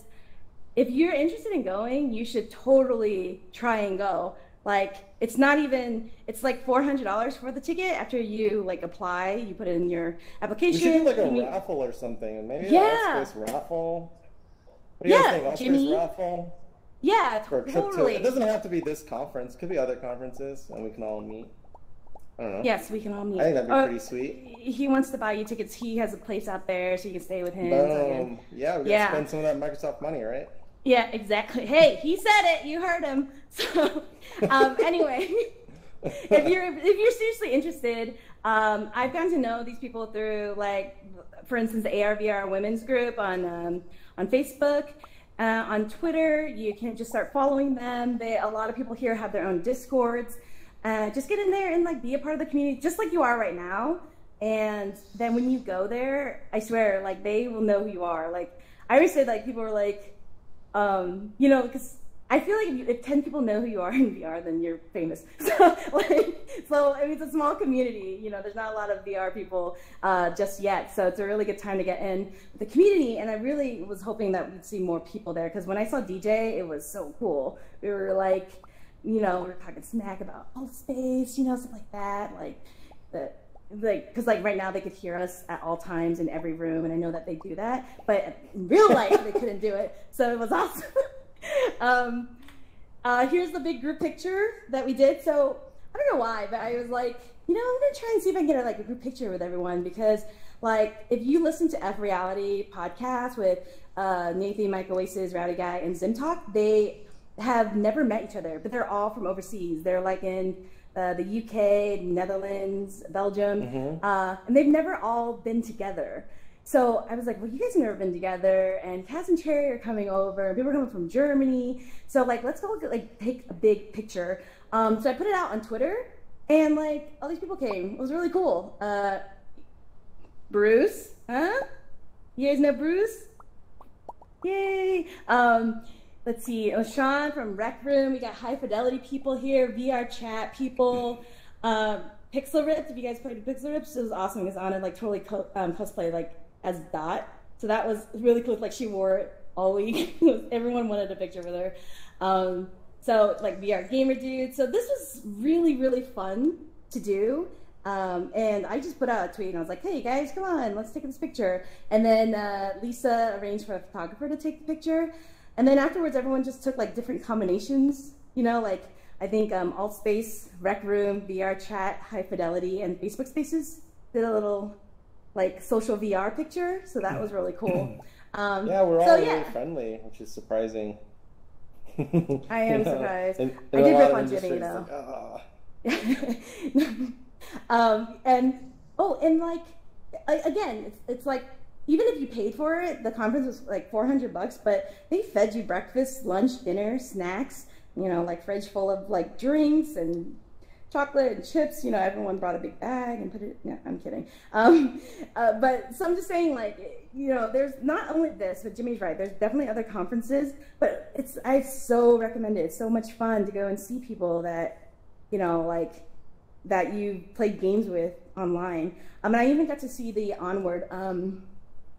if you're interested in going, you should totally try and go. Like, it's like $400 for the ticket after you like apply, you put in your application. You should do like a raffle or something, maybe an Allspace raffle. What do you guys think? Allspace raffle? Yeah, for a trip totally. It doesn't have to be this conference. It could be other conferences, and we can all meet. I don't know. Yes, we can all meet. I think that'd be pretty sweet. He wants to buy you tickets. He has a place out there, so you can stay with him. Boom. Yeah, we can spend some of that Microsoft money, right? Yeah, exactly. Hey, he said it. You heard him. So, anyway, if you're seriously interested, I've gotten to know these people through, like, for instance, the ARVR Women's Group on Facebook, on Twitter. You can just start following them. A lot of people here have their own Discords. Just get in there and like be a part of the community, just like you are right now. And then when you go there, I swear, like they will know who you are. Like I always say, like people are like, you know, because I feel like if 10 people know who you are in VR, then you're famous. So I mean, it's a small community. You know, there's not a lot of VR people just yet. So it's a really good time to get in the community. And I really was hoping that we'd see more people there because when I saw DJ, it was so cool. We were like, you know, we're talking smack about Allspace, you know, stuff like that, because like right now they could hear us at all times in every room, and I know that they do that, but in real life they couldn't do it, so it was awesome. Here's the big group picture that we did. So I don't know why, but I was like, you know, I'm gonna try and see if I can get a group picture with everyone because, like, if you listen to F Reality podcast with Nathan, Mike Oasis, Rowdy Guy, and Zimtalk, they have never met each other, but they're all from overseas. They're like in the UK, Netherlands, Belgium, and they've never all been together. So I was like, well, you guys have never been together, and Cass and Cherry are coming over, and people are coming from Germany. So like, let's go take a big picture. So I put it out on Twitter, and like all these people came. It was really cool. Bruce, huh? You guys know Bruce? Yay! Let's see, Sean from Rec Room. We got High Fidelity people here, VR Chat people. Pixel Ripped, if you guys played Pixel Ripped, it was awesome. It was on it, like totally cosplay like as Dot. So that was really cool. Like she wore all week. Everyone wanted a picture with her. So like VR gamer dude. So this was really, really fun to do. And I just put out a tweet and I was like, hey guys, come on, let's take this picture. And then Lisa arranged for a photographer to take the picture. And then afterwards, everyone just took like different combinations, you know, like I think Alt Space, Rec Room, VR Chat, High Fidelity, and Facebook Spaces did a little like social VR picture. So that was really cool. Yeah, we're all really friendly, which is surprising. I am surprised. And I did rip on Jimmy though. And like again, it's like even if you paid for it, the conference was like $400, but they fed you breakfast, lunch, dinner, snacks. You know, like fridge full of like drinks and chocolate and chips. You know, everyone brought a big bag and put it. No, I'm kidding. But so I'm just saying, like, you know, there's not only this, but Jimmy's right. There's definitely other conferences, but I so recommend it. It's so much fun to go and see people that, you know, like that you played games with online. And I even got to see the Onward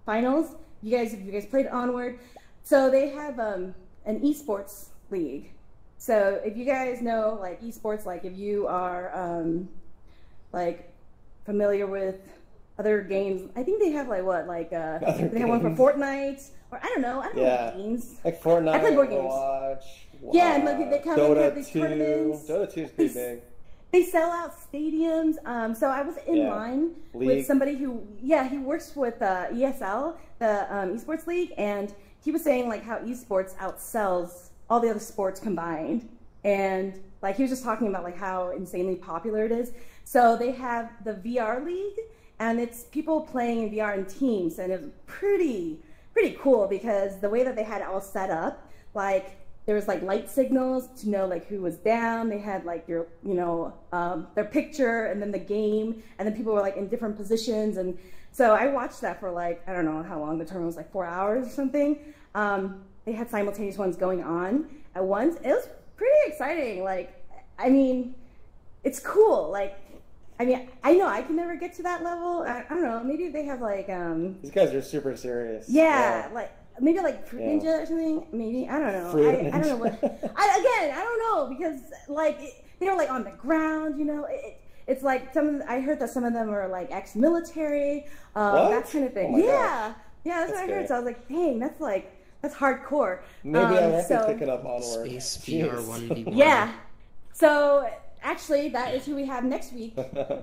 finals. If you guys played Onward, so they have an esports league. So if you guys know like esports, like if you are like familiar with other games, I think they have like what, like they have one for Fortnite, or I don't know games. Like Fortnite, I play board games. Overwatch, yeah, and like they kind of have these 2. tournaments. Dota 2 is pretty big. They sell out stadiums. So I was in line with somebody who, he works with ESL, the Esports League, and he was saying like how esports outsells all the other sports combined. And like he was just talking about like how insanely popular it is. So they have the VR League, and it's people playing in VR in teams, and it's pretty cool because the way that they had it all set up, like there was like light signals to know like who was down. They had like your, you know, their picture and then the game, and then people were like in different positions. And so I watched that for like, I don't know how long the tournament was, like 4 hours or something. They had simultaneous ones going on at once. It was pretty exciting. Like, I mean, it's cool. Like, I mean, I know I can never get to that level. I don't know. Maybe they have like these guys are super serious. Yeah, like maybe like Fruit Ninja or something. Maybe I don't know. I don't know what. I don't know because like they're like on the ground. You know, it's like I heard that some of them are like ex-military, that kind of thing. Oh yeah, that's what I heard. So I was like, dang, that's hardcore. Maybe I won't be picking up Onward. Space VR 1v1. Yeah. So actually, that is who we have next week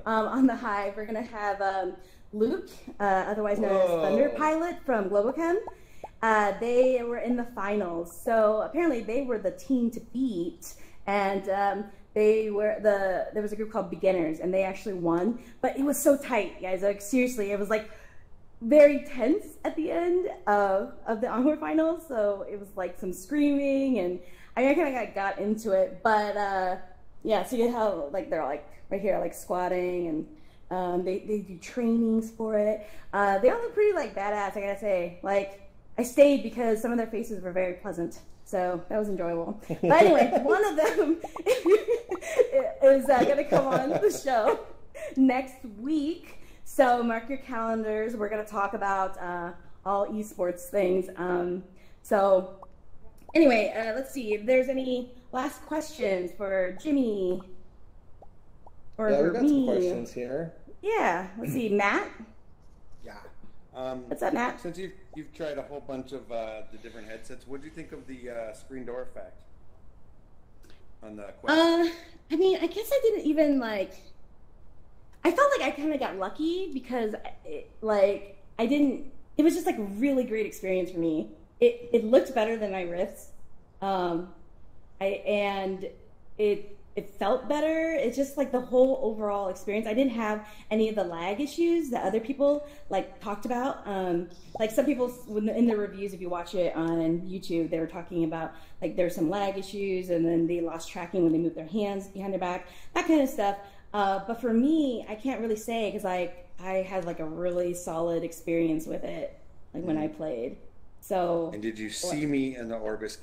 on the Hive. We're gonna have Luke, otherwise known as Thunder Pilot from Globochem. They were in the finals, so apparently they were the team to beat, and there was a group called Beginners, and they actually won. But it was so tight, guys. Like seriously, it was like very tense at the end of the Onward finals. So it was like some screaming, and I kind of got into it. But yeah, so you know how like they're like right here, like squatting, and they do trainings for it. They all look pretty like badass, I gotta say. Like I stayed because some of their faces were very pleasant. So that was enjoyable. But anyway, one of them is going to come on the show next week. So mark your calendars. We're going to talk about all esports things. So anyway, let's see if there's any last questions for Jimmy or we for got me. some questions here. Yeah, let's see, Matt. Yeah. What's up, Matt? Since you've tried a whole bunch of the different headsets, what do you think of the screen door effect on the Quest? I mean, I guess I didn't even like. I felt like I kind of got lucky because, it was just like a really great experience for me. It looked better than my Rifts, it felt better. It's just like the whole overall experience. I didn't have any of the lag issues that other people like talked about. Like some people in the reviews, if you watch it on YouTube, they were talking about like there's some lag issues and then they lost tracking when they moved their hands behind their back, that kind of stuff. But for me, I can't really say because I had like a really solid experience with it, like when I played. So. And did you see me in the Orbis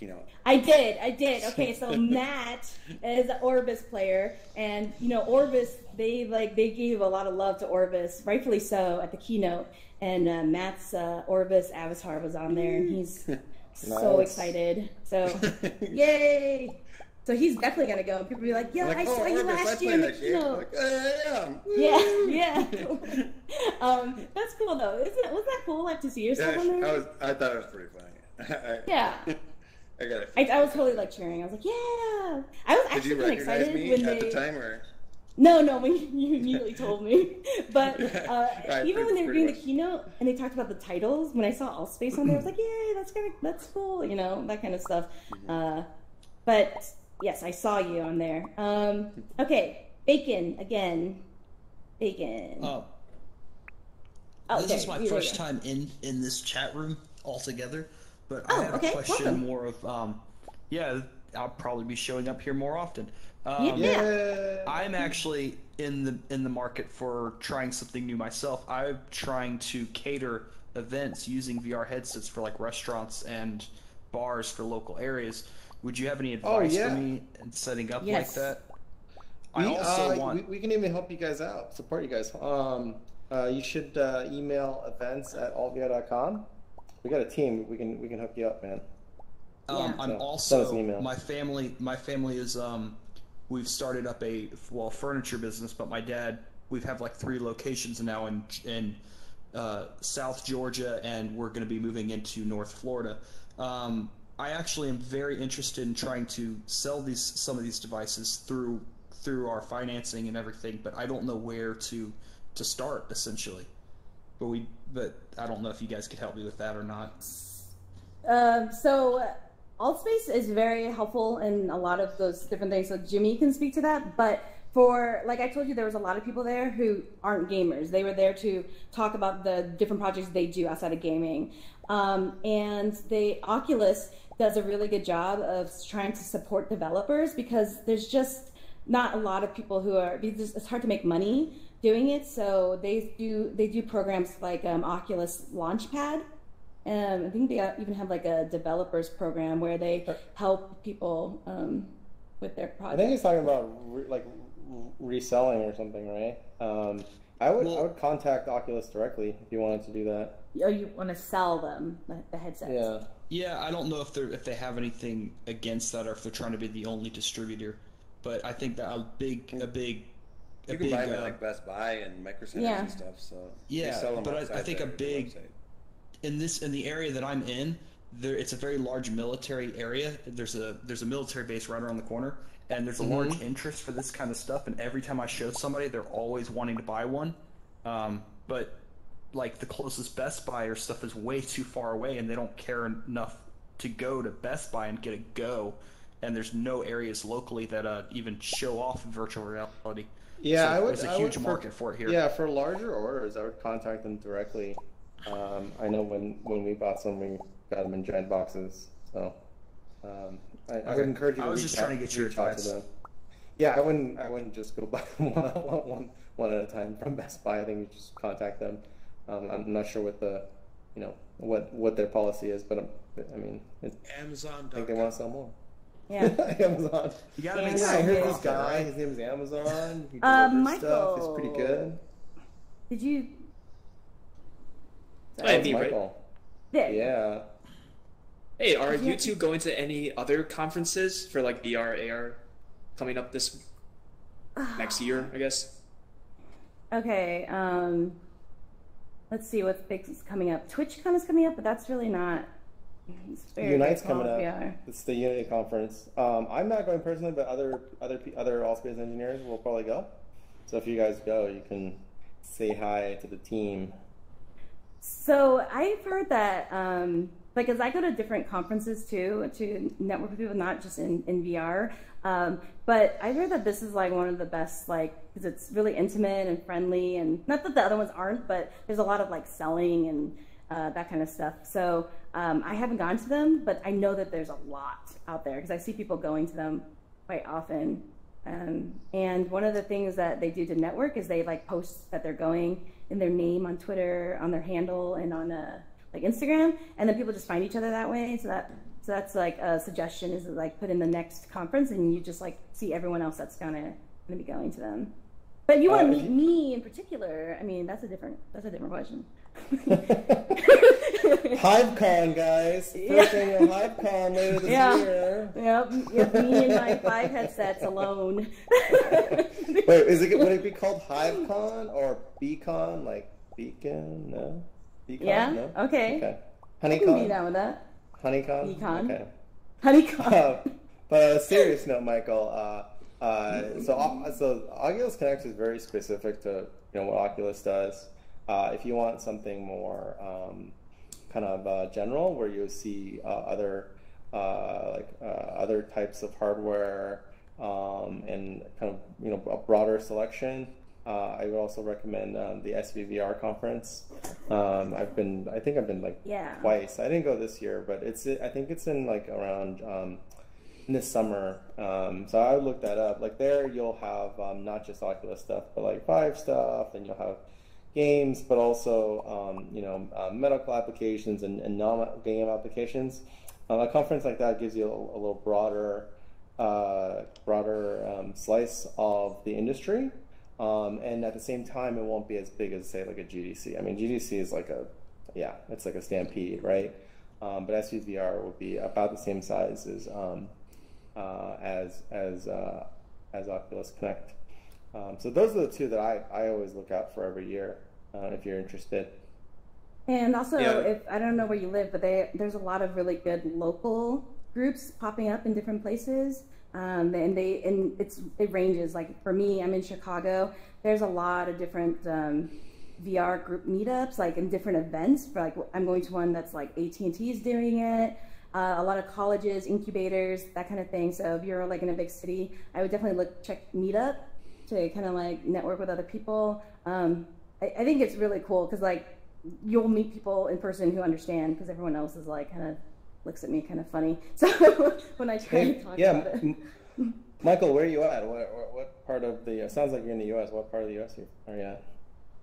keynote. I did. Okay, so Matt is an Orbis player, and Orbis, they gave a lot of love to Orbis, rightfully so, at the keynote. And Matt's Orbis avatar was on there, and he's so excited. So, yay! So he's definitely gonna go. People be like, "Yeah, I saw you last year in the keynote." Yeah. That's cool though. Was that cool? Like to see yourself on there? I thought it was pretty funny. Yeah. I was totally like cheering. I was like, "Yeah!" I was actually kind of excited when at the time, or no, when you immediately told me. But even when they were doing the keynote and they talked about the titles, when I saw Allspace on there, I was like, "Yay, that's cool," that kind of stuff. But yes, I saw you on there. Okay, Bacon again. Bacon. This is my first time in this chat room altogether, but I have a question. Welcome. More of I'll probably be showing up here more often. I'm actually in the market for trying something new myself. I'm trying to cater events using VR headsets for like restaurants and bars for local areas. Would you have any advice for me in setting up like that? We can even help you guys out, support you guys. You should email events@altvr.com. We got a team. We can hook you up, man. I'm also my family is we've started up a furniture business, but my dad, we have like 3 locations now in South Georgia, and we're going to be moving into North Florida. I actually am very interested in trying to sell some of these devices through our financing and everything, but I don't know where to start essentially. But I don't know if you guys could help me with that or not. So Allspace is very helpful in a lot of those different things. So Jimmy can speak to that, but like I told you, there was a lot of people there who aren't gamers. They were there to talk about the different projects they do outside of gaming. And Oculus does a really good job of trying to support developers, because there's just not a lot of people who are, it's hard to make money doing it. So they do programs like Oculus Launchpad. I think they even have like a developers program where they help people with their projects. I think he's talking about reselling or something, right? I would contact Oculus directly if you wanted to do that. Oh, you want to sell them the headsets? Yeah. I don't know if they have anything against that, or if they're trying to be the only distributor. But I think that a big you can buy them at like Best Buy and Microcenters and stuff. So but I think a big in the area that I'm in, it's a very large military area. There's a military base right around the corner, and there's a large interest for this kind of stuff. And every time I show somebody, they're always wanting to buy one. But like the closest Best Buy or stuff is way too far away, and they don't care enough to go to Best Buy and get a Go. And there's no areas locally that even show off virtual reality. Yeah, so there's a huge market for it here. Yeah, for larger orders, I would contact them directly. I know when we bought some, we got them in giant boxes. So I would encourage you to just trying to get your advice. To them. Yeah, I wouldn't just go buy them one at a time from Best Buy. I think you just contact them. I'm not sure what the what their policy is, but I mean, Amazon. I think they want to sell more. Yeah. Amazon. You gotta make I heard this guy. Right? His name is Amazon. He delivers stuff. It's pretty good. Did you? It's Michael. Right? Yeah. Hey, are you two going to any other conferences for like VR, AR coming up this next year, I guess? Okay. Let's see what's big is coming up. TwitchCon is coming up, but that's really not. Unite's coming up. It's the Unity conference. I'm not going personally, but other Allspace engineers will probably go. So if you guys go, you can say hi to the team. So I've heard that, because I go to different conferences too, to network with people, not just in VR. But I heard that this is like one of the best, because it's really intimate and friendly, and not that the other ones aren't, but there's a lot of like selling and that kind of stuff. So I haven't gone to them, but I know that there's a lot out there because I see people going to them quite often. And one of the things that they do to network is they like post that they're going in their name on Twitter, on their handle, and on like Instagram, and then people just find each other that way. So So that's like a suggestion, is like put in the next conference and you just like see everyone else that's gonna be going to them. But if you want to meet me in particular, I mean, that's a different question. HiveCon, guys. First annual HiveCon later this year. Yep, me and my 5 headsets alone. Wait, would it be called HiveCon or Beacon, like Beacon? No? Beacon? Yeah? No? Okay. Honeycon? I can be down with that. Honeycon? Beacon. Okay. Honeycon. But on a serious note, Michael, so Oculus Connect is very specific to what Oculus does. If you want something more kind of general, where you see other types of hardware and kind of a broader selection, I would also recommend the SVVR conference. I think I've been like twice. I didn't go this year, but I think it's in like around in this summer. So I would look that up. Like there, you'll have not just Oculus stuff, but like Vive stuff, and you'll have games, but also medical applications and non-game applications. A conference like that gives you a little broader slice of the industry, and at the same time, it won't be as big as say like a GDC. I mean, GDC is like it's like a stampede, right? But SVVR will be about the same size as Oculus Connect. So those are the two that I always look out for every year, if you're interested. And also, if I don't know where you live, but there's a lot of really good local groups popping up in different places, and it ranges. Like for me, I'm in Chicago. There's a lot of different VR group meetups, like in different events. Like I'm going to one that's like AT&T is doing it. A lot of colleges, incubators, that kind of thing. So if you're like in a big city, I would definitely check Meetup to kind of like network with other people. I think it's really cool because like you'll meet people in person who understand, because everyone else is like kind of looks at me kind of funny. So when I try to talk about it. Michael, where are you at? What part of the? Sounds like you're in the U.S. What part of the U.S. are you at?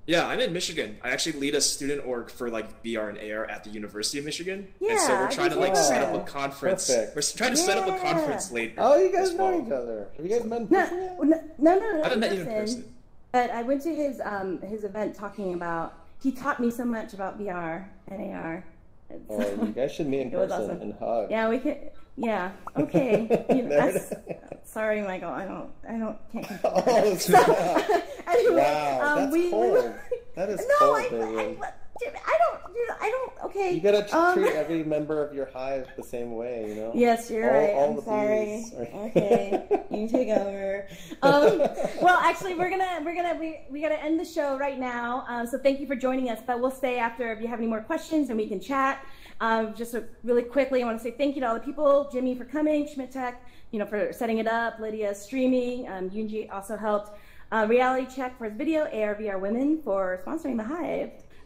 Yeah, I'm in Michigan. I actually lead a student org for like VR and AR at the University of Michigan. Yeah, and so we're trying to like set up a conference. Perfect. We're trying to set up a conference later. Oh, you guys know each other. Have you guys met in person? No. I haven't met you in person. But I went to his event talking about. He taught me so much about VR and AR. You guys should meet in person and hug. Yeah, we could. Yeah. Okay. Sorry, Michael. I can't. Oh, anyway, wow, that's cold. That is cold, baby. I don't. Okay. You gotta treat every member of your hive the same way, you know. Yes, you're right. I'm sorry. Okay, you take over. Well, actually, we gotta end the show right now. So thank you for joining us. But we'll stay after if you have any more questions, and we can chat. Just really quickly, I want to say thank you to all the people. Jimmy for coming, Schmidt Tech, for setting it up. Lydia streaming. Yunji also helped. Reality Check for his video. AR/VR Women for sponsoring the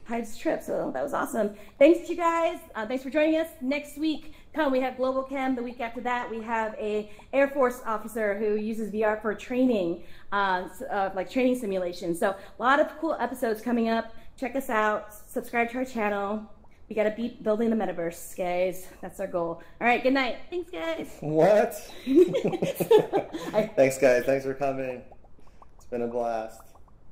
Hive's trip. So that was awesome. Thanks to you guys. Thanks for joining us. Next week, we have Global Chem. The week after that, we have a Air Force officer who uses VR for training, like training simulations. So a lot of cool episodes coming up. Check us out. Subscribe to our channel. We got to beat building the metaverse, guys. That's our goal. All right, good night. Thanks, guys. What? Thanks, guys. Thanks for coming. It's been a blast.